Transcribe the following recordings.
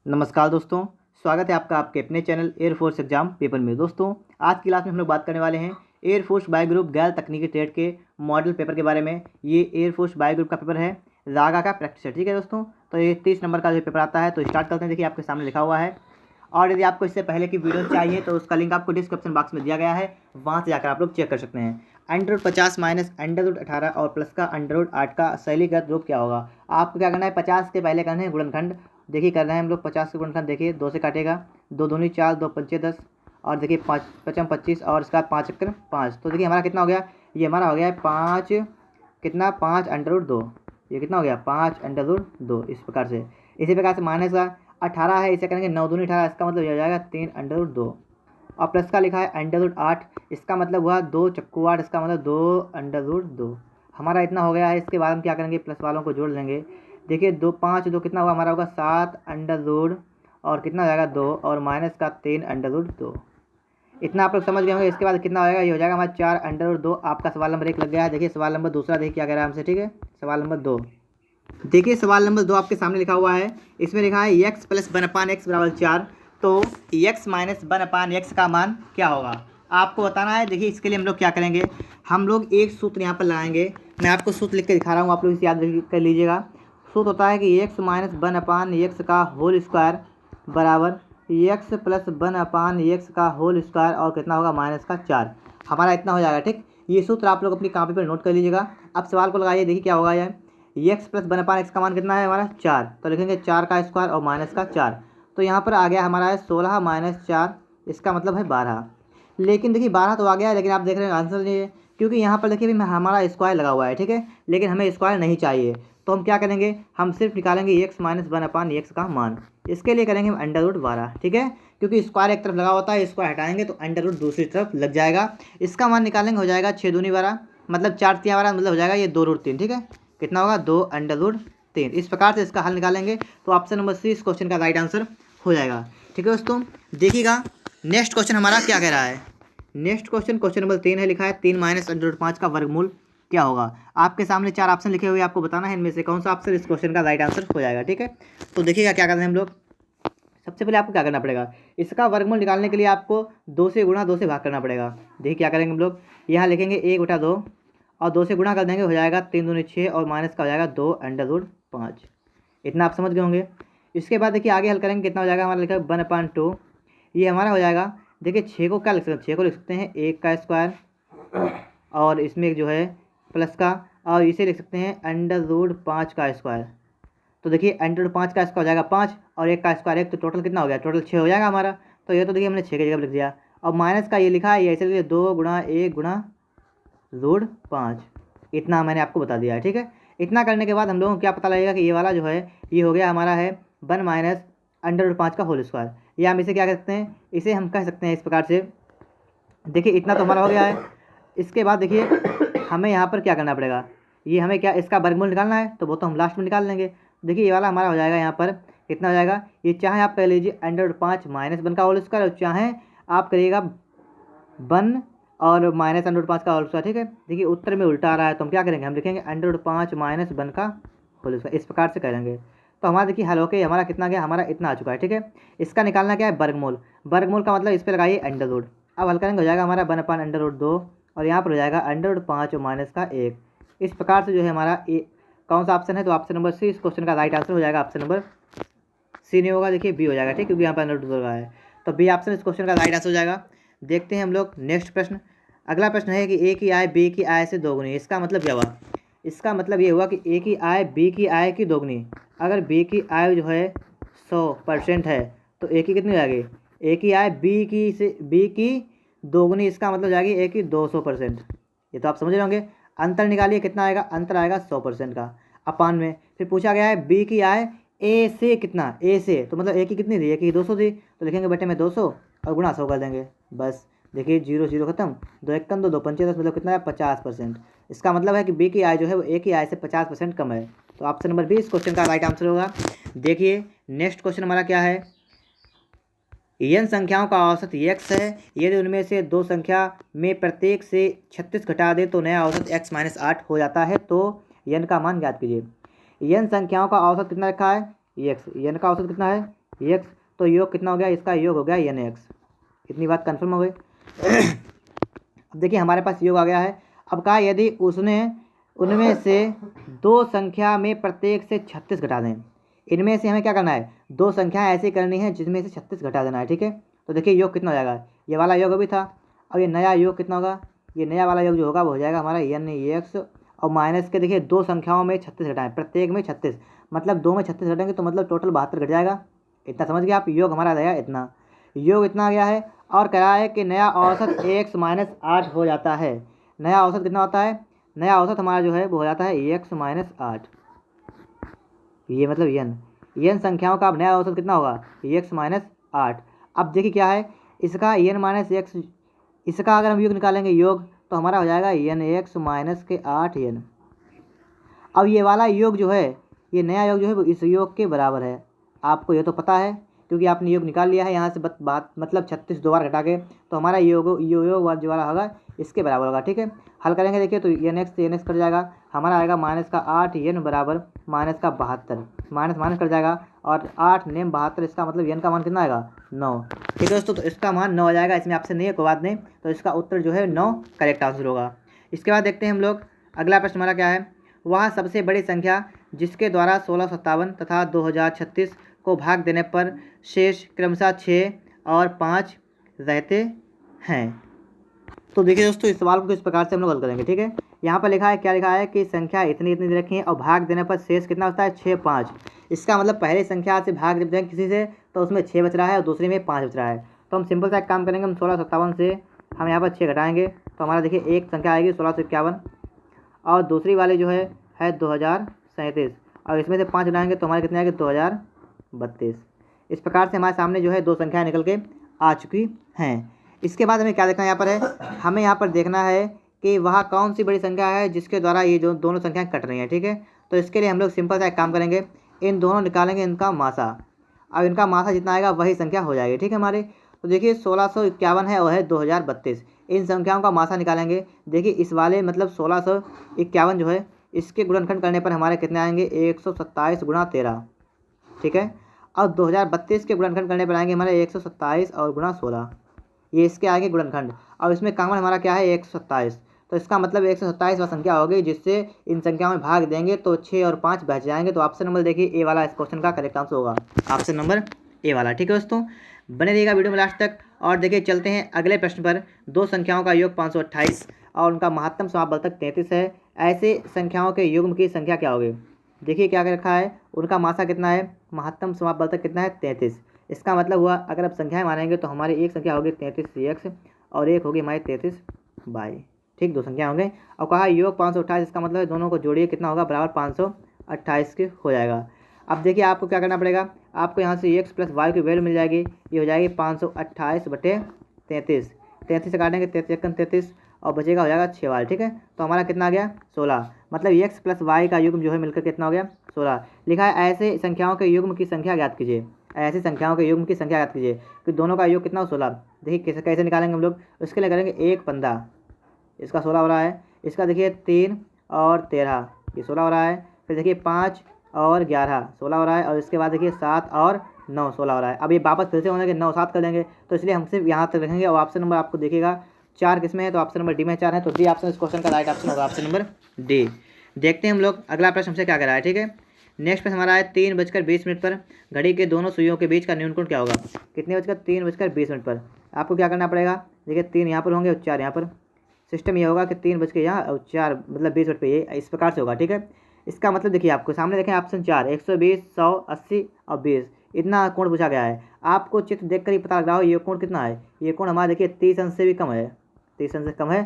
नमस्कार दोस्तों। स्वागत है आपका आपके अपने चैनल एयरफोर्स एग्जाम पेपर में। दोस्तों आज की क्लास में हम लोग बात करने वाले हैं एयरफोर्स बायो ग्रुप गैर तकनीकी ट्रेड के मॉडल पेपर के बारे में। ये एयरफोर्स बायो ग्रुप का पेपर है, रागा का प्रैक्टिस है। ठीक है दोस्तों, तो ये 30 नंबर का जो पेपर आता है। तो स्टार्ट करते हैं। देखिए आपके सामने लिखा हुआ है, और यदि आपको इससे पहले की वीडियो चाहिए तो उसका लिंक आपको डिस्क्रिप्शन बॉक्स में दिया गया है, वहाँ से जाकर आप लोग चेक कर सकते हैं। √50 माइनस √18 और प्लस का √8 का शैलीगत रूप क्या होगा। आपको क्या करना है, 50 के पहले करना है गुणनखंड। देखिए कर रहे हैं हम लोग 50 के गुणनखंड। देखिए 2 से काटेगा, 2 दूनी 4, 2 पंचे 10, और देखिए 5 पचम 25, और इसका 5 चक्कर 5। तो देखिए हमारा कितना हो गया, ये हमारा हो गया है 5 कितना 5√2। ये कितना हो गया 5√2। इस प्रकार से, इसी प्रकार से माइनस का 18 है, इसे करेंगे 9 दूनी 18, इसका मतलब ये हो जाएगा 3√2। और प्लस का लिखा है √8, इसका मतलब हुआ 2 चक्कू 8, इसका मतलब 2√2। हमारा इतना हो गया है। इसके बाद हम क्या करेंगे, प्लस वालों को जोड़ लेंगे। देखिए 2 5 2 कितना हुआ, हमारा होगा 7 और कितना हो जाएगा 2, और माइनस का 3√2। इतना आप लोग समझ गए होंगे। इसके बाद कितना हो जाएगा, ये हो जाएगा हमारा 4√2। आपका सवाल नंबर 1 लग गया है। देखिए सवाल नंबर दूसरा देखिए क्या कह रहा है हमसे। ठीक है, सवाल नंबर 2 देखिए, सवाल नंबर 2 आपके सामने लिखा हुआ है। इसमें लिखा है x + 1/x बराबर 4। तो x - 1/x का मान क्या होगा, आपको बताना है। देखिए इसके लिए हम लोग क्या करेंगे, हम लोग एक सूत्र यहाँ पर लगाएंगे। मैं आपको सूत्र लिख के दिखा रहा हूँ, आप लोग इसे याद कर लीजिएगा। सूत्र होता है कि x - 1/x का होल स्क्वायर बराबर x + 1/x का होल स्क्वायर, और कितना होगा माइनस का 4। हमारा इतना हो जाएगा। ठीक, ये सूत्र आप लोग अपनी कॉपी पर नोट कर लीजिएगा। अब सवाल को लगाइए। देखिए क्या होगा, यह x + 1/x का मान कितना है हमारा 4। तो लिखेंगे 4 का स्क्वायर और माइनस का 4। तो यहाँ पर आ गया हमारा है 16 - 4, इसका मतलब है 12। लेकिन देखिए 12 तो आ गया है, लेकिन आप देख रहे हैं आंसर नहीं है, क्योंकि यहाँ पर देखिए भी हमारा स्क्वायर लगा हुआ है। ठीक है, लेकिन हमें स्क्वायर नहीं चाहिए। तो हम क्या करेंगे, हम सिर्फ निकालेंगे x - 1/x का मान। इसके लिए करेंगे हम √12। ठीक है, क्योंकि स्क्वायर एक तरफ लगा होता है, स्क्वायर हटाएंगे तो √ दूसरी तरफ लग जाएगा। इसका मान निकालेंगे, हो जाएगा 6 दूनी 12, मतलब 4 3 12, मतलब हो जाएगा ये 2√3। ठीक है, कितना होगा 2√3। इस प्रकार से इसका हल निकालेंगे तो ऑप्शन नंबर सी इस क्वेश्चन का राइट आंसर हो जाएगा। ठीक है दोस्तों, देखिएगा नेक्स्ट क्वेश्चन हमारा क्या कह रहा है। नेक्स्ट क्वेश्चन, क्वेश्चन नंबर 3 है, लिखा है 3 - √5 का वर्गमूल क्या होगा। आपके सामने 4 ऑप्शन लिखे हुए, आपको बताना है इनमें से कौन सा ऑप्शन इस क्वेश्चन का राइट आंसर हो जाएगा। ठीक है, तो देखिएगा क्या करते हैं हम लोग। सबसे पहले आपको क्या करना पड़ेगा, इसका वर्गमूल निकालने के लिए आपको 2 से गुणा 2 से भाग करना पड़ेगा। देखिए क्या करेंगे हम लोग, यहाँ लिखेंगे 1/2, और 2 से गुणा कर देंगे, हो जाएगा 3 दूनी 6, और माइनस का हो जाएगा 2√5। इतना आप समझ गए होंगे। इसके बाद देखिए आगे हल करेंगे, कितना हो जाएगा हमारा, लिखा 1/2। ये हमारा हो जाएगा। देखिए 6 को क्या लिख सकते हैं, 6 को लिख सकते हैं 1 का स्क्वायर, और इसमें जो है प्लस का, और इसे लिख सकते हैं √5 का स्क्वायर। तो देखिए √5 का स्क्वायर हो जाएगा 5, और 1 का स्क्वायर 1, तो टोटल कितना हो गया, टोटल 6 हो जाएगा हमारा। तो ये तो देखिए हमने 6 की जगह पर लिख दिया। और माइनस का ये लिखा है, ये ऐसे लिखिए 2 × 1 × √5। इतना मैंने आपको बता दिया है। ठीक है, इतना करने के बाद हम लोगों को क्या पता लगेगा कि ये वाला जो है, ये हो गया हमारा है 1 - √5 का होल स्क्वायर। या हम इसे क्या कह सकते हैं, इसे हम कह सकते हैं इस प्रकार से। देखिए इतना तो हमारा हो गया है। इसके बाद देखिए हमें यहाँ पर क्या करना पड़ेगा, ये हमें क्या इसका वर्गमूल निकालना है, तो वो तो हम लास्ट में निकाल लेंगे। देखिए ये वाला हमारा हो जाएगा यहाँ पर कितना हो जाएगा, ये चाहे आप कह लीजिए √5 - 1 का होल स्क्वायर, और चाहे आप करिएगा 1 और माइनस √5 का होल स्क्वायर। ठीक है, देखिए उत्तर में उल्टा आ रहा है, तो हम क्या करेंगे, हम लिखेंगे √5 - 1 का होल स्क्वायर। इस प्रकार से करेंगे तो हमारा देखिए हल होके हमारा कितना गया, हमारा इतना आ चुका है। ठीक है, इसका निकालना क्या है, वर्गमूल। वर्गमूल का मतलब इस पर लगाइए √। अब हल करेंगे, हो जाएगा हमारा 1/√2, और यहाँ पर हो जाएगा √5 और माइनस का 1। इस प्रकार से जो है हमारा कौन सा ऑप्शन है, तो ऑप्शन नंबर सी इस क्वेश्चन का राइट आंसर हो जाएगा। ऑप्शन नंबर सी नहीं होगा, देखिए बी हो जाएगा। ठीक, क्योंकि यहाँ पर √2 लगा है, तो बी ऑप्शन इस क्वेश्चन का राइट आंसर हो जाएगा। देखते हैं हम लोग नेक्स्ट प्रश्न। अगला प्रश्न है कि ए की आय बी की आय से दोगुनी। इसका मतलब क्या हुआ, इसका मतलब ये हुआ कि ए की आय बी की आय की दोगुनी। अगर बी की आय जो है 100% है, तो ए की कितनी हो जाएगी, ए की आय बी की दोगुनी। इसका मतलब जाएगी ए की 200%। ये तो आप समझ रहे होंगे। अंतर निकालिए, कितना आएगा, अंतर आएगा 100% का, अपान में। फिर पूछा गया है बी की आय ए से कितना, ए से, तो मतलब ए की कितनी थी, ए की 200 थी, तो लिखेंगे बटे में 200 और गुणा 100 कर देंगे, बस। देखिए 0 0 खत्म, 2 1 2 2 पंचे 10, मतलब कितना है 50%। इसका मतलब है कि बी की आय जो है वो ए की आय से 50% कम है। तो ऑप्शन नंबर बी इस क्वेश्चन का राइट आंसर होगा। देखिए नेक्स्ट क्वेश्चन हमारा क्या है, n संख्याओं का औसत x है, यदि उनमें से 2 संख्या में प्रत्येक से 36 घटा दे तो नया औसत x - 8 हो जाता है। तो n का मान ज्ञात कीजिए। n संख्याओं का औसत कितना रखा है, x, n का औसत कितना है एक्स, तो योग कितना हो गया, इसका योग हो गया एन एक्स। इतनी बात कन्फर्म हो गई। अब देखिए हमारे पास योग आ गया है। अब कहा यदि उसने उनमें से दो संख्या में प्रत्येक से 36 घटा दें। इनमें से हमें क्या करना है, दो संख्या ऐसी करनी है जिसमें से 36 घटा देना है, ठीक है। तो देखिए योग कितना हो जाएगा, ये वाला योग अभी था, अब ये नया योग कितना होगा, ये नया वाला योग जो होगा वो हो जाएगा हमारा एन एक्स और माइनस के देखिए दो संख्याओं में 36 घटाएं, प्रत्येक में 36, मतलब दो में 36 घटेंगे तो मतलब टोटल 72 घट जाएगा। इतना समझ गया आप, योग हमारा आ जाएगा इतना, योग इतना आ गया है। और कह रहा है कि नया औसत एक्स माइनस 8 हो जाता है। नया औसत कितना होता है, नया औसत हमारा जो है वो हो जाता है एक्स माइनस 8, ये मतलब एन संख्याओं का अब नया औसत कितना होगा, एक्स माइनस 8। अब देखिए क्या है इसका एन माइनस एक्स, इसका अगर हम योग निकालेंगे योग तो हमारा हो जाएगा एन एक्स माइनस के 8 एन। अब ये वाला योग जो है, ये नया योग जो है वो इस योग के बराबर है। आपको ये तो पता है क्योंकि आपने योग निकाल लिया है यहाँ से बात मतलब 36 दो बार घटा के, तो हमारा योग जो वाला होगा इसके बराबर होगा, ठीक है। हल करेंगे देखिए तो एन एक्स कट जाएगा, हमारा आएगा माइनस का 8 एन बराबर माइनस का 72, माइनस माइनस कट जाएगा और 8 नेम 72, इसका मतलब एन का मान कितना आएगा 9, ठीक है दोस्तों। तो इसका मान 9 आ जाएगा, इसमें आपसे नहीं है कोई बात नहीं, तो इसका उत्तर जो है 9 करेक्ट आंसर होगा। इसके बाद देखते हैं हम लोग अगला प्रश्न हमारा क्या है, वह सबसे बड़ी संख्या जिसके द्वारा 1657 तथा 2036 को भाग देने पर शेष क्रमशः 6 और 5 रहते हैं। तो देखिए दोस्तों इस सवाल को किस प्रकार से हम लोग हल करेंगे, ठीक है। यहाँ पर लिखा है, क्या लिखा है कि संख्या इतनी इतनी दे रखी है और भाग देने पर शेष कितना होता है 6 5। इसका मतलब पहले संख्या से भाग जब देंगे किसी से तो उसमें 6 बच रहा है और दूसरे में 5 बच रहा है। तो हम सिंपल सा एक काम करेंगे, हम 1657 से हम यहाँ पर 6 घटाएंगे तो हमारा देखिए एक संख्या आएगी 1651 और दूसरी वाली जो है 2037 और इसमें से 5 घटाएंगे तो हमारे कितने आएंगे 2032। इस प्रकार से हमारे सामने जो है दो संख्याएँ निकल के आ चुकी हैं। इसके बाद हमें क्या देखना है, यहाँ पर है हमें यहाँ पर देखना है कि वह कौन सी बड़ी संख्या है जिसके द्वारा ये जो दोनों संख्याएं कट रही हैं, ठीक है। तो इसके लिए हम लोग सिंपल सा एक काम करेंगे, इन दोनों निकालेंगे इनका मासा, अब इनका मासा जितना आएगा वही संख्या हो जाएगी, ठीक है हमारे। तो देखिए 1651 है और है 2032, इन संख्याओं का मासा निकालेंगे। देखिए इस वाले मतलब 1651 जो है इसके गुणनखंड करने पर हमारे कितने आएंगे 127 गुणा 13, ठीक है। अब 2032 के गुणनखंड करने पर आएंगे हमारे 127 और गुणा 16, ये इसके आगे गुणनखंड। अब इसमें कॉमन हमारा क्या है 127, तो इसका मतलब 127 वह संख्या होगी जिससे इन संख्याओं में भाग देंगे तो 6 और 5 बच जाएंगे। तो ऑप्शन नंबर देखिए ए वाला इस क्वेश्चन का करेक्ट आंसर होगा, ऑप्शन नंबर ए वाला, ठीक है दोस्तों। बने रहिएगा वीडियो में लास्ट तक। और देखिए चलते हैं अगले प्रश्न पर। दो संख्याओं का योग 528 और उनका महत्तम समापवर्तक 33 है, ऐसे संख्याओं के युग्म की संख्या क्या होगी। देखिए क्या रखा है, उनका मासा कितना है, महत्तम समापवर्तक कितना है 33। इसका मतलब हुआ अगर आप संख्याएं मानेंगे तो हमारी एक संख्या होगी 33x और एक होगी हमारी 33y, ठीक, दो संख्या होंगे। और कहा योग 528, इसका मतलब दोनों को जोड़िए कितना होगा बराबर 528 के हो जाएगा। अब देखिए आपको क्या करना पड़ेगा, आपको यहाँ से x प्लस वाई की वैल्यू मिल जाएगी, ये हो जाएगी 528/33, 33 से काटेंगे 33 और बचेगा हो जाएगा 6 वाई, ठीक है। तो हमारा कितना आ गया 16, मतलब x प्लस वाई का युग्म जो है मिलकर कितना हो गया 16। लिखा है ऐसे संख्याओं के युग्म की संख्या ज्ञात कीजिए, ऐसी संख्याओं के युग्म की संख्या ज्ञात कीजिए कि दोनों का योग कितना हो 16। देखिए कैसे निकालेंगे हम लोग, उसके लिए करेंगे 1 15, इसका 16 हो रहा है, इसका देखिए 3 और 13 ये 16 हो रहा है, फिर देखिए 5 और 11 16 हो रहा है, और इसके बाद देखिए 7 और 9 16 हो रहा है। अब ये वापस फिर से होने के 9 7 कर देंगे, तो इसलिए हम सिर्फ यहाँ तक रखेंगे। और ऑप्शन नंबर आपको देखिएगा 4 किसमें है, तो ऑप्शन नंबर डी में 4 है, तो डी ऑप्शन इस क्वेश्चन का राइट ऑप्शन होगा, ऑप्शन नंबर डी। देखते हैं हम लोग अगला प्रश्न हमसे क्या कर रहा है, ठीक है। नेक्स्ट प्रश्न हमारा है 3:20 पर घड़ी के दोनों सुइयों के बीच का न्यूनकोण क्या होगा। कितने बजकर 3:20 पर आपको क्या करना पड़ेगा, देखिए 3 यहाँ पर होंगे और 4 यहाँ पर। सिस्टम ये होगा कि 3 बज के यहाँ और 4 मतलब 20 मिनट पे, ये इस प्रकार से होगा, ठीक है। इसका मतलब देखिए आपको सामने देखें ऑप्शन 4 120 100 80 और 20 इतना कोण पूछा गया है। आपको चित्र देखकर ही पता लग रहा हो ये कोण कितना है, ये कोण हमारा देखिए 30 अंश से भी कम है, 30 अंश से कम है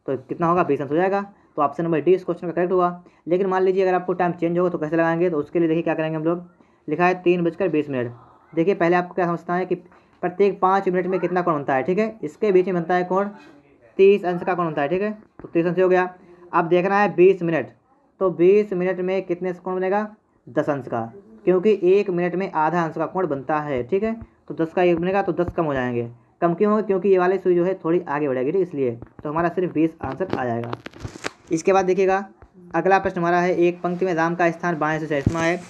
तो कितना होगा 20 अंश हो जाएगा। तो ऑप्शन नंबर डी इस क्वेश्चन का करेक्ट होगा। लेकिन मान लीजिए अगर आपको टाइम चेंज होगा तो कैसे लगाएंगे, तो उसके लिए देखिए क्या करेंगे हम लोग, लिखा है 3:20। देखिए पहले आपको क्या समझना है कि प्रत्येक 5 मिनट में कितना कोण बनता है, ठीक है। इसके बीच में बनता है कोण 30 अंश का कोण बनता है, ठीक है। तो 30 अंश हो गया। अब देखना है 20 मिनट, तो 20 मिनट में कितने कोण बनेगा 10 अंश का, क्योंकि 1 मिनट में आधा अंश का कोण बनता है, ठीक है। तो 10 का 1 बनेगा तो 10 कम हो जाएंगे, कम क्यों होगा क्योंकि ये वाली सुई जो है थोड़ी आगे बढ़ेगी, ठीक, इसलिए तो हमारा सिर्फ 20 आंसर आ जाएगा। इसके बाद देखिएगा अगला प्रश्न हमारा है, एक पंक्ति में राम का स्थान बाएं से 6वां है,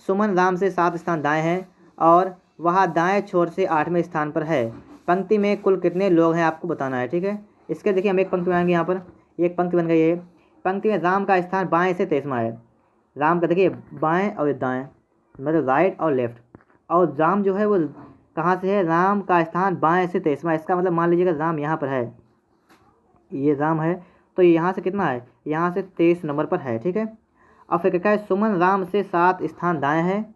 सुमन राम से 7 स्थान दाएं हैं और वह दाएं छोर से 8वें स्थान पर है। पंक्ति में कुल कितने लोग हैं आपको बताना है, ठीक है। इसके देखिए हम एक पंक्ति बनाएंगे, यहाँ पर एक पंक्ति बन गई है। पंक्ति में राम का स्थान बाएं से 23वां है। राम का देखिए बाएं और दाएं मतलब राइट और लेफ्ट, और राम जो है वो कहाँ से है, राम का स्थान बाएं से 23वां। इसका मतलब मान लीजिएगा राम यहाँ पर है, ये राम है, तो ये यहाँ से कितना है, यहाँ से 23 नंबर पर है, ठीक है। अब फिर क्या है, सुमन राम से 7 स्थान दाएं है।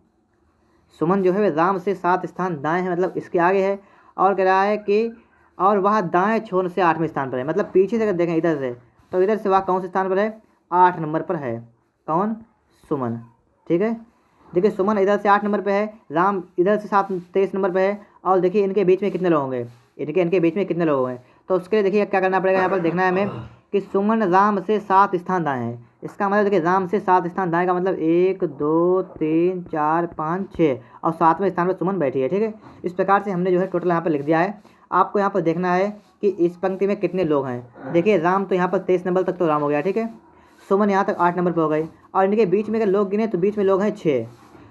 सुमन जो है राम से 7 स्थान दाएं है, मतलब इसके आगे है। और कह रहा है कि और वह दाएं छोर से 8वें स्थान पर है, मतलब पीछे से अगर देखें इधर से, तो इधर से वह कौन से स्थान पर है, 8 नंबर पर है। कौन, सुमन, ठीक है। देखिए सुमन इधर से 8 नंबर पे है, राम इधर से 23 नंबर पे है। और देखिए इनके बीच में कितने लोग होंगे, इनके बीच में कितने लोग होंगे, तो उसके लिए देखिए क्या करना पड़ेगा, यहाँ पर देखना है हमें कि सुमन राम से 7 स्थान दाएं है। इसका मतलब देखिए राम से 7 स्थान दाएं का मतलब 1 2 3 4 5 6 और 7वें स्थान पर सुमन बैठी है, ठीक है। इस प्रकार से हमने जो है टोटल यहाँ पर लिख दिया है। आपको यहाँ पर देखना है कि इस पंक्ति में कितने लोग हैं। देखिए राम तो यहाँ पर 23 नंबर तक तो राम हो गया, ठीक है। सुमन यहाँ तक 8 नंबर पर हो गई, और इनके बीच में अगर लोग गिने तो बीच में लोग हैं 6।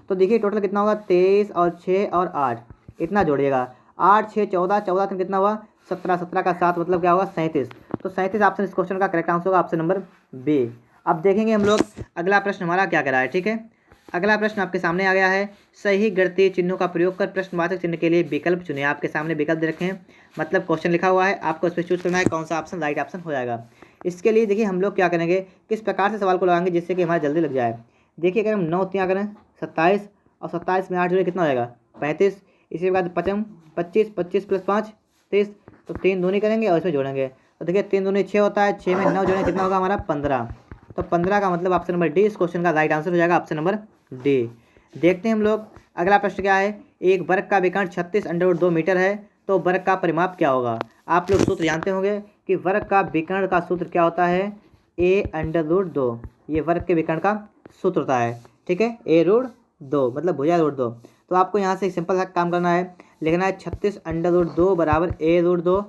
तो देखिए टोटल कितना होगा, 23 और 6 और 8, इतना जोड़िएगा, 8 6 14, 14 तो कितना हुआ 17, 17 का 7 मतलब क्या होगा 37। तो 37 ऑप्शन इस क्वेश्चन का करेक्ट आंसर होगा, ऑप्शन नंबर बी। अब देखेंगे हम लोग अगला प्रश्न हमारा क्या कह रहा है, ठीक है। अगला प्रश्न आपके सामने आ गया है, सही गणितीय चिन्हों का प्रयोग कर प्रश्नवाचक चिन्ह के लिए विकल्प चुने। आपके सामने विकल्प दे रखे हैं, मतलब क्वेश्चन लिखा हुआ है, आपको इस पर चूज करना है कौन सा ऑप्शन राइट ऑप्शन हो जाएगा। इसके लिए देखिए हम लोग क्या करेंगे, किस प्रकार से सवाल को लगाएंगे जिससे कि हमारा जल्दी लग जाए। देखिए अगर हम 9 3 करें 27, और 27 में 8 जोड़े कितना हो जाएगा 35। इसी के बाद 25, 25 प्लस 5 30, तो 3 दूनी करेंगे और इसमें जोड़ेंगे, तो देखिए 3 दूनी 6 होता है, 6 में 9 जोड़ेंगे कितना होगा हमारा 15। तो 15 का मतलब ऑप्शन नंबर डी इस क्वेश्चन का राइट आंसर हो जाएगा, ऑप्शन नंबर डी। देखते हैं हम लोग अगला प्रश्न क्या है, एक वर्ग का विकर्ण 36√2 मीटर है, तो वर्ग का परिमाप क्या होगा। आप लोग सूत्र जानते होंगे कि वर्ग का विकर्ण का सूत्र क्या होता है, a√2, ये वर्ग के विकर्ण का सूत्र होता है, ठीक है। a√2 मतलब भुजा √2। तो आपको यहाँ से सिंपल सा काम करना है, लिखना है 36√2 बराबर a√2,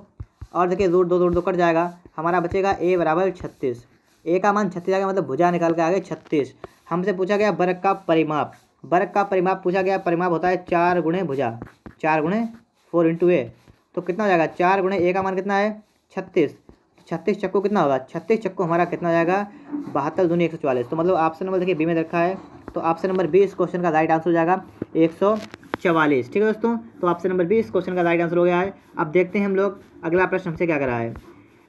और देखिए √2 कट जाएगा, हमारा बचेगा a बराबर 36। a का मान 36 आ गया, मतलब भुजा निकाल के आ गए 36। हमसे पूछा गया वर्ग का परिमाप, वर्ग का परिमाप पूछा गया, परिमाप होता है 4 गुणे भुजा, 4 गुणे 4 इंटू ए, तो कितना हो जाएगा 4 गुणे ए का मान कितना है 36, 36 चक्को कितना होगा, 36 चक्को हमारा कितना हो जाएगा 72 दूनी 144। तो मतलब ऑप्शन नंबर देखिए बी में रखा है, तो ऑप्शन नंबर बी इस क्वेश्चन का राइट आंसर हो जाएगा 144, ठीक है दोस्तों। तो ऑप्शन नंबर बी इस क्वेश्चन का राइट आंसर हो गया है। अब देखते हैं हम लोग अगला प्रश्न हमसे क्या कर रहा है।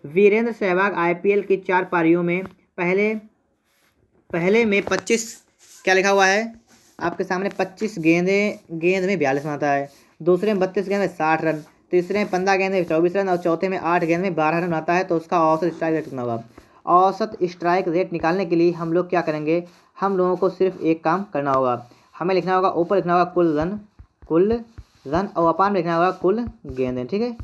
वीरेंद्र सहवाग IPL की 4 पारियों में पहले में 25 क्या लिखा हुआ है आपके सामने, 25 गेंद में 42 बनाता है, दूसरे में 32 गेंद में 60 रन, तीसरे में 15 गेंद में 24 रन, और चौथे में 8 गेंद में 12 रन बनाता है, तो उसका औसत स्ट्राइक रेट कितना होगा। औसत स्ट्राइक रेट निकालने के लिए हम लोग क्या करेंगे, हम लोगों को सिर्फ एक काम करना होगा, हमें लिखना होगा ऊपर लिखना होगा कुल रन और अपान में लिखना होगा कुल गेंदें, ठीक है।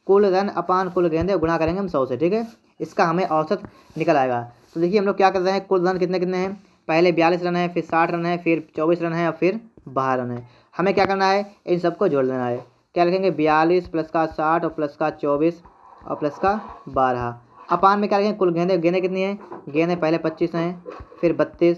कुल रन अपान कुल गेंदें गुणा करेंगे हम 100 से, ठीक है। इसका हमें औसत निकल आएगा। तो देखिए हम लोग क्या कर रहे हैं, कुल रन कितने कितने हैं, पहले 42 रन है, फिर 60 रन है, फिर 24 रन है, और फिर 12 रन है। हमें क्या करना है, इन सबको जोड़ देना है। क्या लिखेंगे 42 प्लस का 60 और प्लस का 24 और प्लस का 12। अपान में क्या लिखेंगे कुल गेंदें कितनी हैं, गेंदें पहले 25 हैं, फिर 32,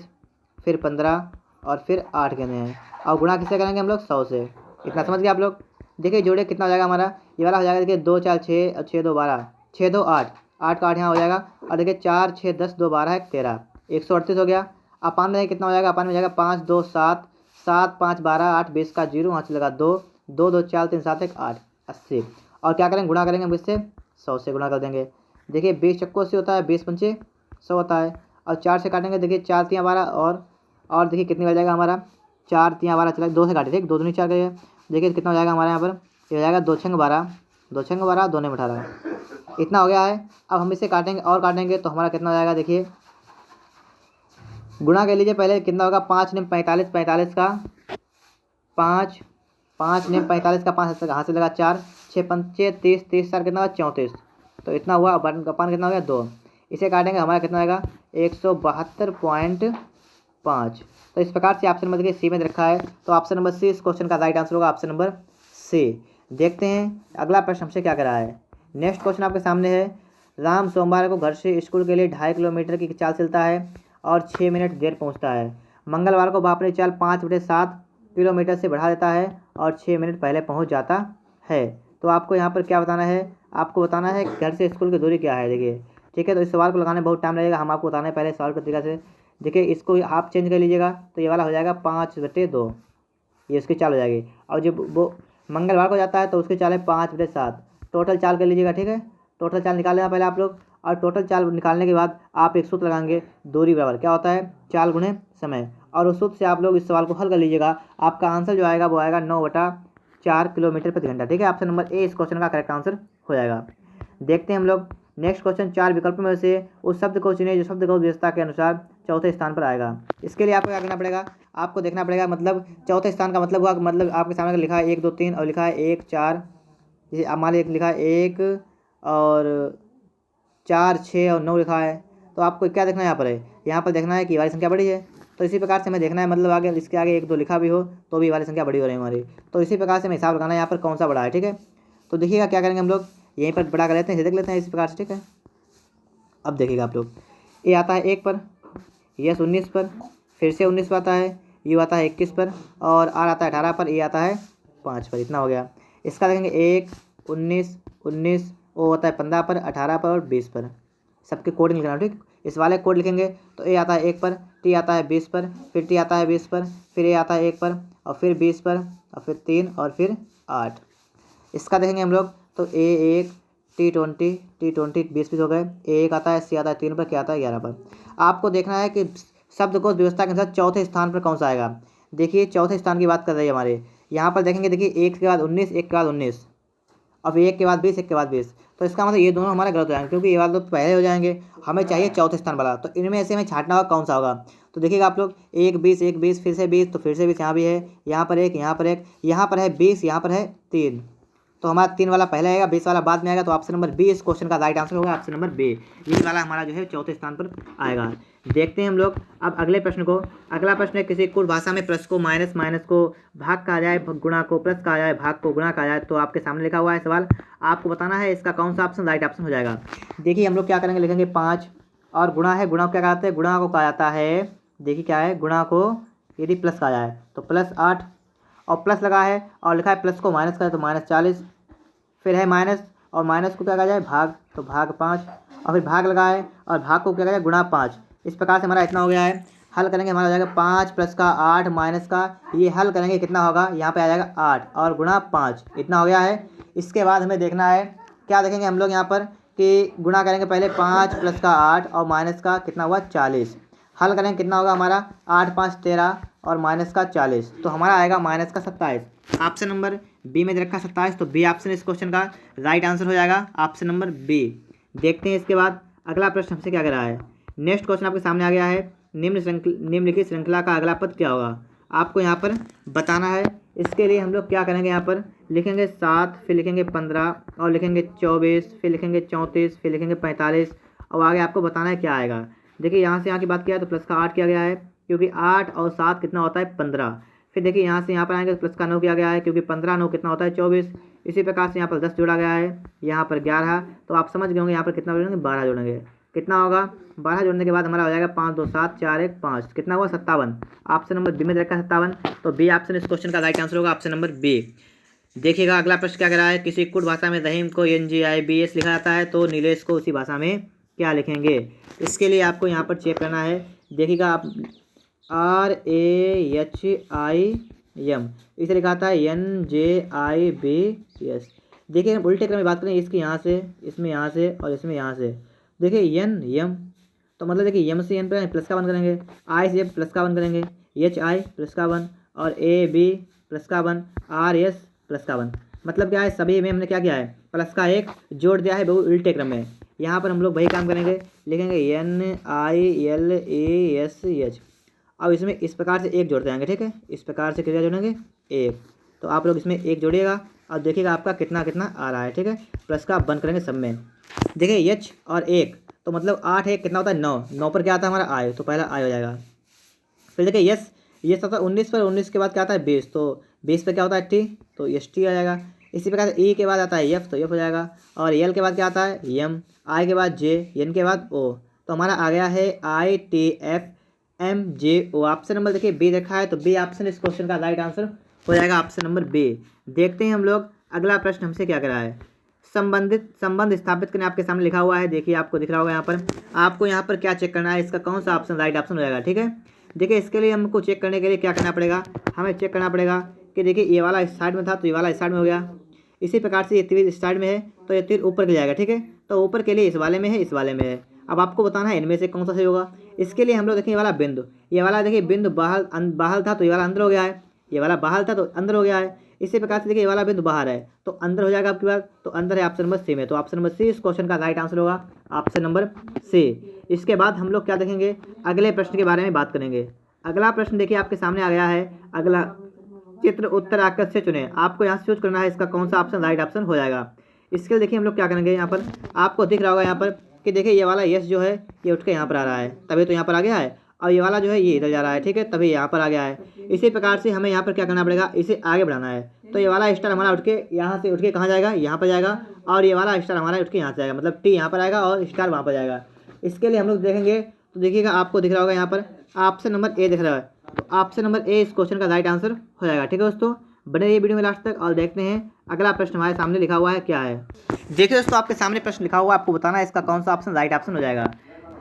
फिर 15 और फिर 8 गेंदें हैं, और गुणा किससे करेंगे हम लोग 100 से। इतना समझ गए आप लोग। देखिए जोड़े कितना हो जाएगा हमारा, ये वाला हो जाएगा देखिए 2 4 6 और 6 2 12, 6 2 8, 8 का 8 यहाँ हो जाएगा, और देखिए 4 6 10 2 12 है 13, 138 हो गया। अपान में कितना हो जाएगा, अपान में जाएगा 5 2 7, 7 5 12 8 20 का 0 वहाँ से लगा 2 2 2 4 3 7 1 8 80, और क्या करेंगे गुणा करेंगे हम इससे 100 से गुणा कर देंगे। देखिए 20 चक्कों से होता है, 20 पंचे 100 होता है, और 4 से काटेंगे, देखिए 4 3 12, और देखिए कितनी बच जाएगा हमारा 4 3 12 चला 2 से काटे, ठीक 2 दूनी 4 का, देखिए कितना हो जाएगा हमारे यहाँ पर, ये हो जाएगा 2 6 12, 2 6 12 2 ने 18, इतना हो गया है। अब हम इसे काटेंगे और काटेंगे तो हमारा कितना हो जाएगा, देखिए गुणा कर लीजिए पहले कितना होगा, 5 ने 45, 45 का 5, 5 ने 45 का 5 कहाँ से लगा 4, 6 पंचे 30, 30 4 कितना होगा 34, तो इतना हुआ। अपान कितना हो गया 2, इसे काटेंगे हमारा कितना आएगा 172.5। तो इस प्रकार से ऑप्शन नंबर देखिए सी में रखा है, तो ऑप्शन नंबर सी इस क्वेश्चन का राइट आंसर होगा, ऑप्शन नंबर सी। देखते हैं अगला प्रश्न हमसे क्या कर रहा है। नेक्स्ट क्वेश्चन आपके सामने है, राम सोमवार को घर से स्कूल के लिए 2.5 किलोमीटर की चाल चलता है और 6 मिनट देर पहुंचता है। मंगलवार को वह अपनी चाल 5/7 किलोमीटर से बढ़ा देता है और 6 मिनट पहले पहुंच जाता है। तो आपको यहाँ पर क्या बताना है, आपको बताना है घर से स्कूल की दूरी क्या है। देखिए ठीक है, तो इस सवाल को लगाने में बहुत टाइम लगेगा, हम आपको बताना है पहले सवाल के तरीका से। देखिए इसको आप चेंज कर लीजिएगा तो ये वाला हो जाएगा 5/2, ये उसकी चाल हो जाएगी। और जब वो मंगलवार को जाता है तो उसकी चाल है 5/7। टोटल चाल कर लीजिएगा, ठीक है। टोटल चाल निकाल लेना पहले आप लोग, और टोटल चाल निकालने के बाद आप एक सूत्र लगाएंगे, दूरी बराबर क्या होता है, चाल गुणे समय। और उस सूत्र से आप लोग इस सवाल को हल कर लीजिएगा। आपका आंसर जो आएगा वो आएगा 9/4 किलोमीटर प्रति घंटा। ठीक है, ऑप्शन नंबर ए इस क्वेश्चन का करेक्ट आंसर हो जाएगा। देखते हैं हम लोग नेक्स्ट क्वेश्चन। 4 विकल्पों में से उस शब्द को चुनिए जो शब्दकोश विशेषता के अनुसार चौथे स्थान पर आएगा। इसके लिए आपको क्या करना पड़ेगा, आपको देखना पड़ेगा मतलब चौथे स्थान का मतलब हुआ, मतलब आपके सामने लिखा है 1 2 3 और लिखा है 1 4, जैसे हमारे लिखा है 1 और 4 6 और 9 लिखा है। तो आपको क्या देखना है, यहाँ पर देखना है कि ये वाली संख्या बड़ी है। तो इसी प्रकार से हमें देखना है, मतलब आगे इसके आगे 1 2 लिखा भी हो तो भी ये वाली संख्या बड़ी हो रही है हमारी। तो इसी प्रकार से हमें हिसाब लगाना है यहाँ पर कौन सा बड़ा है। ठीक है, तो देखिएगा क्या करेंगे हम लोग, यहीं पर बड़ा कर लेते हैं, इसे देख लेते हैं इसी प्रकार से। ठीक है, अब देखिएगा आप लोग, ए आता है 1 पर, यस 19 पर, फिर से 19 पर आता है, यू आता है 21 पर, और आर आता है 18 पर, ए आता है 5 पर। इतना हो गया। इसका देखेंगे 1 19 19, ओ होता है 15 पर, 18 पर और 20 पर। सबके कोड लिखना, ठीक। इस वाले कोड लिखेंगे तो ए आता है 1 पर, टी आता है 20 पर, फिर टी आता है 20 पर, फिर ए आता है 1 पर, और फिर 20 पर, और फिर 3 और फिर 8। इसका देखेंगे हम लोग तो ए 1 T20 20 हो गए। ए 1 आता है, सी आता है 3 पर, क्या आता है 11 पर। आपको देखना है कि शब्दकोश व्यवस्था के अनुसार चौथे स्थान पर कौन सा आएगा। देखिए चौथे स्थान की बात कर रही है हमारे, यहाँ पर देखेंगे, देखिए 1 के बाद 19, 1 के बाद 19, अब 1 के बाद 20, 1 के बाद 20। तो इसका मतलब ये दोनों हमारे गलत हो जाएंगे, क्योंकि ये वाला तो पहले हो जाएंगे। हमें चाहिए चौथे स्थान वाला, तो इनमें से हमें छांटना होगा कौन सा होगा। तो देखिएगा आप लोग 1 20 1 20, फिर से 20, तो फिर से 20 यहाँ भी है, यहाँ पर 1, यहाँ पर 1, यहाँ पर है 20, यहाँ पर है 3। तो हमारा 3 वाला पहले आएगा, 20 वाला बाद में आएगा। तो ऑप्शन नंबर बी इस क्वेश्चन का राइट आंसर होगा, ऑप्शन नंबर बी। ये वाला हमारा जो है चौथे स्थान पर आएगा। देखते हैं हम लोग अब अगले प्रश्न को। अगला प्रश्न है, किसी कुल भाषा में प्लस को माइनस, माइनस को भाग कहा जाए, गुणा को प्लस कहा जाए, भाग को गुणा कहा जाए। तो आपके सामने लिखा हुआ है सवाल, आपको बताना है इसका कौन सा ऑप्शन राइट ऑप्शन हो जाएगा। देखिए हम लोग क्या करेंगे, लिखेंगे 5 और गुणा है, गुणा को क्या कहते हैं, गुणा को कहा जाता है, देखिए क्या है, गुणा को यदि प्लस कहा जाए तो +8, और प्लस लगा है और लिखा है प्लस को माइनस करें तो -40, फिर है माइनस, और माइनस को क्या कहा जाए, भाग, तो भाग 5, और फिर भाग लगा है और भाग को क्या कहा जाए, गुणा 5। इस प्रकार से हमारा इतना हो गया है। हल करेंगे हमारा हो जाएगा 5 + का 8 माइनस का, ये हल करेंगे कितना होगा, यहाँ पे आ जाएगा 8 और गुणा 5, इतना हो गया है। इसके बाद हमें देखना है, क्या देखेंगे हम लोग यहाँ पर कि गुणा करेंगे पहले 5 + का 8 और माइनस का कितना हुआ 40। हल करेंगे कितना होगा हमारा, 8 5 13 और माइनस का 40, तो हमारा आएगा माइनस का 27। ऑप्शन नंबर बी में दे रखा 27, तो बी ऑप्शन इस क्वेश्चन का राइट आंसर हो जाएगा, ऑप्शन नंबर बी। देखते हैं इसके बाद अगला प्रश्न हमसे क्या कह रहा है। नेक्स्ट क्वेश्चन आपके सामने आ गया है, निम्नलिखित श्रृंखला का अगला पद क्या होगा, आपको यहाँ पर बताना है। इसके लिए हम लोग क्या करेंगे, यहाँ पर लिखेंगे 7, फिर लिखेंगे 15 और लिखेंगे 24, फिर लिखेंगे 34, फिर लिखेंगे 45, और आगे आपको बताना है क्या आएगा। देखिए यहाँ से यहाँ की बात किया है तो प्लस का 8 किया गया है, क्योंकि 8 और 7 कितना होता है 15। फिर देखिए यहाँ से यहाँ पर आएंगे तो प्लस का 9 किया गया है, क्योंकि 15 9 कितना होता है 24। इसी प्रकार से यहाँ पर 10 जोड़ा गया है, यहाँ पर 11, तो आप समझ गए होंगे यहाँ पर कितना जोड़ेंगे, 12 जोड़ेंगे। कितना होगा, 12 जोड़ने के बाद हमारा हो जाएगा 5 2 7 4 1 5, कितना हुआ 57। ऑप्शन नंबर बी में रखा 57, तो बी ऑप्शन इस क्वेश्चन का राइट आंसर होगा, ऑप्शन नंबर बी। देखिएगा अगला प्रश्न क्या कह रहा है, किसी कुट भाषा में रहीम को NGIBS लिखा जाता है, तो नीलेश को उसी भाषा में क्या लिखेंगे। इसके लिए आपको यहाँ पर चेक करना है। देखिएगा आप RAHIM, इसे लिखा था NJIBS। देखिए हम उल्टे क्रम में बात करें, इसकी यहाँ से, इसमें यहाँ से और इसमें यहाँ से। देखिए N यम, तो मतलब देखिए यम से N पर प्लस का 1 करेंगे, I से प्लस का 1 करेंगे, HI प्लस का 1 और AB प्लस का 1, RS प्लस का 1। मतलब क्या है, सभी में हमने क्या किया है, प्लस का 1 जोड़ दिया है बहुत उल्टे क्रम में। यहाँ पर हम लोग वही काम करेंगे, लिखेंगे NILASH। अब इसमें इस प्रकार से 1 जोड़ देंगे, ठीक है, इस प्रकार से कितना जोड़ेंगे 1। तो आप लोग इसमें 1 जोड़िएगा और देखिएगा आपका कितना कितना आ रहा है, ठीक है। प्लस का बंद करेंगे सब में। देखिए H और 1, तो मतलब 8 1 कितना होता है 9, 9 पर क्या आता है हमारा I, तो पहला I हो जाएगा। फिर देखिए यस, ये होता है 19 पर, 19 के बाद क्या आता है 20, तो 20 पर क्या होता है T, तो ST आ जाएगा। इसी प्रकार से E के बाद आता है F, तो F हो जाएगा, और L के बाद क्या आता है M, I के बाद J, N के बाद O, तो हमारा आ गया है ITF MJO। ऑप्शन नंबर देखिए बी रखा है, तो बी ऑप्शन इस क्वेश्चन का राइट आंसर हो जाएगा, ऑप्शन नंबर बी। देखते हैं हम लोग अगला प्रश्न हमसे क्या करा है। संबंध स्थापित करने आपके सामने लिखा हुआ है, देखिए आपको दिख रहा होगा यहाँ पर। आपको यहाँ पर क्या चेक करना है, इसका कौन सा ऑप्शन राइट ऑप्शन हो जाएगा, ठीक है। देखिए इसके लिए हमको चेक करने के लिए क्या करना पड़ेगा, हमें चेक करना पड़ेगा कि देखिए ये वाला इस साइड में था तो ये वाला इस साइड में हो गया। इसी प्रकार से ये तीर इस साइड में है तो ये तीर ऊपर के जाएगा, ठीक है। तो ऊपर के लिए इस वाले में है, इस वाले में है। अब आपको बताना है इनमें से कौन सा सही होगा। इसके लिए हम लोग देखें ये वाला बिंदु, ये वाला देखिए बिंदु बाहर था तो ये वाला अंदर हो गया है, ये वाला बाहर था तो अंदर हो गया है। इसी प्रकार से देखिए ये वाला बिंदु बाहर है तो अंदर हो जाएगा आपके पास, तो अंदर है ऑप्शन नंबर सी में। तो ऑप्शन नंबर सी इस क्वेश्चन का राइट आंसर होगा, ऑप्शन नंबर सी। इसके बाद हम लोग क्या देखेंगे, अगले प्रश्न के बारे में बात करेंगे। अगला प्रश्न देखिए आपके सामने आ गया है। अगला चित्र उत्तर आकृति से चुने, आपको यहाँ से चूज करना है इसका कौन सा ऑप्शन राइट ऑप्शन हो जाएगा। इसके लिए देखिए हम लोग क्या करेंगे, यहाँ पर आपको दिख रहा होगा यहाँ पर कि देखिए ये वाला यस जो है ये उठ के यहाँ पर आ रहा है, तभी तो यहाँ पर आ गया है। और ये वाला जो है ये इधर जा रहा है, ठीक है, तभी यहाँ पर आ गया है। इसी प्रकार से हमें यहाँ पर क्या करना पड़ेगा, इसे आगे बढ़ाना है। तो ये वाला स्टार हमारा उठ के यहाँ से उठ के कहाँ जाएगा, यहाँ पर जाएगा। और ये वाला स्टार हमारा उठ के यहाँ से जाएगा, मतलब टी यहाँ पर आएगा और स्टार वहाँ पर जाएगा। इसके लिए हम लोग देखेंगे तो देखिएगा आपको दिख रहा होगा यहाँ पर ऑप्शन नंबर ए दिख रहा है, तो ऑप्शन नंबर ए इस क्वेश्चन का राइट आंसर हो जाएगा, ठीक है दोस्तों। बने रहिए वीडियो में लास्ट तक और देखते हैं अगला प्रश्न हमारे सामने लिखा हुआ है क्या है। देखिए दोस्तों आपके सामने प्रश्न लिखा हुआ है, आपको बताना है इसका कौन सा ऑप्शन राइट ऑप्शन हो जाएगा।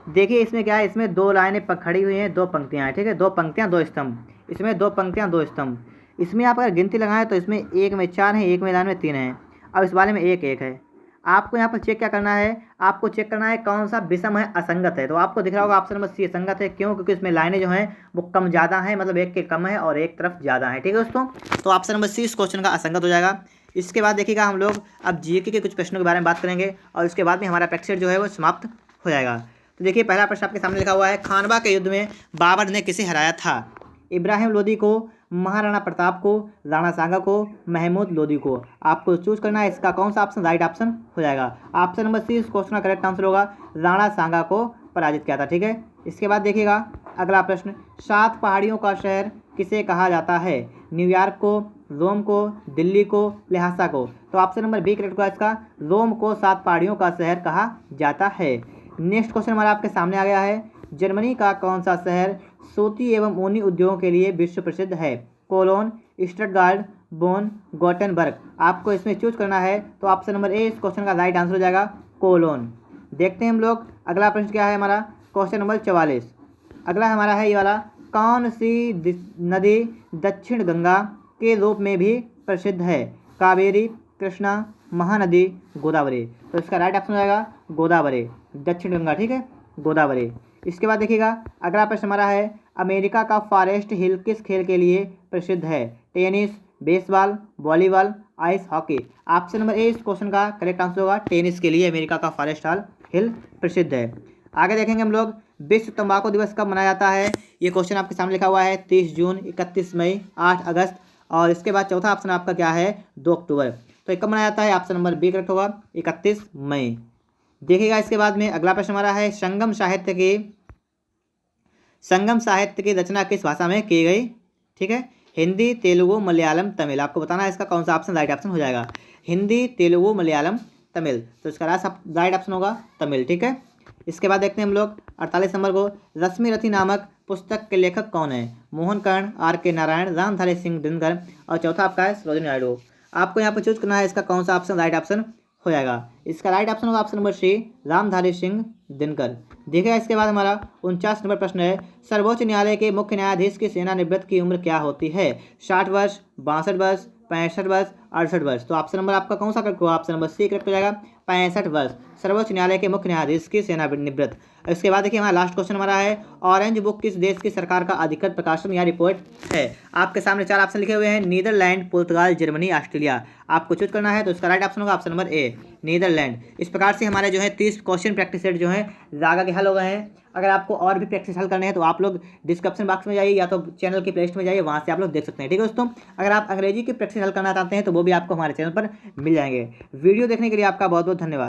देखिए इसमें क्या है, इसमें दो लाइनें खड़ी हुई हैं, दो पंक्तियां हैं, ठीक है, दो पंक्तियां दो स्तंभ, इसमें दो पंक्तियां दो स्तंभ। इसमें आप अगर गिनती लगाएं तो इसमें एक में 4 है, एक में लाइन में 3 है, अब इस वाले में एक है। आपको यहाँ पर चेक क्या करना है, आपको चेक करना है कौन सा विषम है, असंगत है। तो आपको दिख रहा होगा ऑप्शन नंबर सी असंगत है, क्यों, क्योंकि इसमें लाइनें जो हैं वो कम ज़्यादा हैं, मतलब एक के कम है और एक तरफ ज़्यादा है, ठीक है दोस्तों। तो ऑप्शन नंबर सी इस क्वेश्चन का असंगत हो जाएगा। इसके बाद देखिएगा हम लोग अब जीके के कुछ प्रश्नों के बारे में बात करेंगे और उसके बाद में हमारा प्रैक्टिस जो है वो समाप्त हो जाएगा। तो देखिए पहला प्रश्न आपके सामने लिखा हुआ है, खानवा के युद्ध में बाबर ने किसे हराया था। इब्राहिम लोदी को, महाराणा प्रताप को, राणा सांगा को, महमूद लोदी को। आपको चूज करना है इसका कौन सा ऑप्शन राइट ऑप्शन हो जाएगा। ऑप्शन नंबर सी इस क्वेश्चन का करेक्ट आंसर होगा, राणा सांगा को पराजित किया था, ठीक है। इसके बाद देखिएगा अगला प्रश्न, 7 पहाड़ियों का शहर किसे कहा जाता है। न्यूयॉर्क को, रोम को, दिल्ली को, लहासा को। तो ऑप्शन नंबर बी करेक्ट होगा इसका, रोम को 7 पहाड़ियों का शहर कहा जाता है। नेक्स्ट क्वेश्चन हमारा आपके सामने आ गया है, जर्मनी का कौन सा शहर सूती एवं ऊनी उद्योगों के लिए विश्व प्रसिद्ध है। Cologne, Stuttgart, Bonn, Gothenburg. आपको इसमें चूज करना है, तो ऑप्शन नंबर ए इस क्वेश्चन का राइट आंसर हो जाएगा, कोलोन। देखते हैं हम लोग अगला प्रश्न क्या है हमारा, क्वेश्चन नंबर 44। अगला हमारा है ये वाला, कौन सी नदी दक्षिण गंगा के रूप में भी प्रसिद्ध है। कावेरी, कृष्णा, महानदी, गोदावरी। तो इसका राइट ऑप्शन हो जाएगा गोदावरी, दक्षिण गंगा, ठीक है, गोदावरी। इसके बाद देखिएगा अगला प्रश्न हमारा है, अमेरिका का फॉरेस्ट हिल किस खेल के लिए प्रसिद्ध है। Tennis, baseball, volleyball, ice hockey. Option number A इस क्वेश्चन का करेक्ट आंसर होगा, टेनिस के लिए अमेरिका का फॉरेस्ट हिल प्रसिद्ध है। आगे देखेंगे हम लोग, विश्व तंबाकू दिवस कब मनाया जाता है। ये क्वेश्चन आपके सामने लिखा हुआ है, 30 जून, 31 मई, 8 अगस्त। और इसके बाद चौथा ऑप्शन आपका क्या है, 2 अक्टूबर। तो ये कब मनाया जाता है, ऑप्शन नंबर बी करेक्ट होगा, 31 मई। देखिएगा इसके बाद में अगला प्रश्न हमारा है, संगम साहित्य की रचना किस भाषा में की गई, ठीक है। हिंदी, तेलुगु, मलयालम, तमिल। आपको बताना है इसका कौन सा ऑप्शन राइट ऑप्शन हो जाएगा, हिंदी, तेलुगु, मलयालम, तमिल। तो इसका राइट ऑप्शन होगा तमिल, ठीक है। इसके बाद देखते हैं हम लोग 48 नंबर को, रश्मिरथी नामक पुस्तक के लेखक कौन है। मोहन कर्ण, R.K. नारायण, रामधारी सिंह दिनकर। और चौथा आपका है सरोजिनी नायडू। आपको यहाँ पर चूज करना है इसका कौन सा ऑप्शन राइट ऑप्शन हो जाएगा। इसका राइट ऑप्शन होगा option number C, Ramdhari Singh Dinkar. देखिएगा इसके बाद हमारा 49 नंबर प्रश्न है, सर्वोच्च न्यायालय के मुख्य न्यायाधीश की सेवानिवृत्त की उम्र क्या होती है। 60 वर्ष, 62 वर्ष, 65 वर्ष, 68 वर्ष। तो ऑप्शन नंबर आपका कौन सा करेक्ट होगा, ऑप्शन नंबर सी करेक्ट हो जाएगा, 65 वर्ष, सर्वोच्च न्यायालय के मुख्य न्यायाधीश की सेवानिवृत्त। इसके बाद देखिए हमारा लास्ट क्वेश्चन हमारा है, ऑरेंज बुक किस देश की सरकार का अधिकृत प्रकाशन या रिपोर्ट है। आपके सामने 4 ऑप्शन लिखे हुए हैं, नीदरलैंड, पुर्तगाल, जर्मनी, ऑस्ट्रेलिया। आपको चूज करना है, तो इसका राइट ऑप्शन होगा ऑप्शन नंबर ए, नीदरलैंड। इस प्रकार से हमारे जो है 30 क्वेश्चन प्रैक्टिस सेट जो है जागा के हल हो गए हैं। अगर आपको और भी प्रैक्टिस हल करने हैं तो आप लोग डिस्क्रिप्शन बॉक्स में जाइए या तो चैनल की प्लेलिस्ट में जाइए, वहाँ से आप लोग देख सकते हैं, ठीक है दोस्तों। अगर आप अंग्रेजी की प्रैक्टिस हल करना चाहते हैं तो वो भी आपको हमारे चैनल पर मिल जाएंगे। वीडियो देखने के लिए आपका बहुत बहुत धन्यवाद।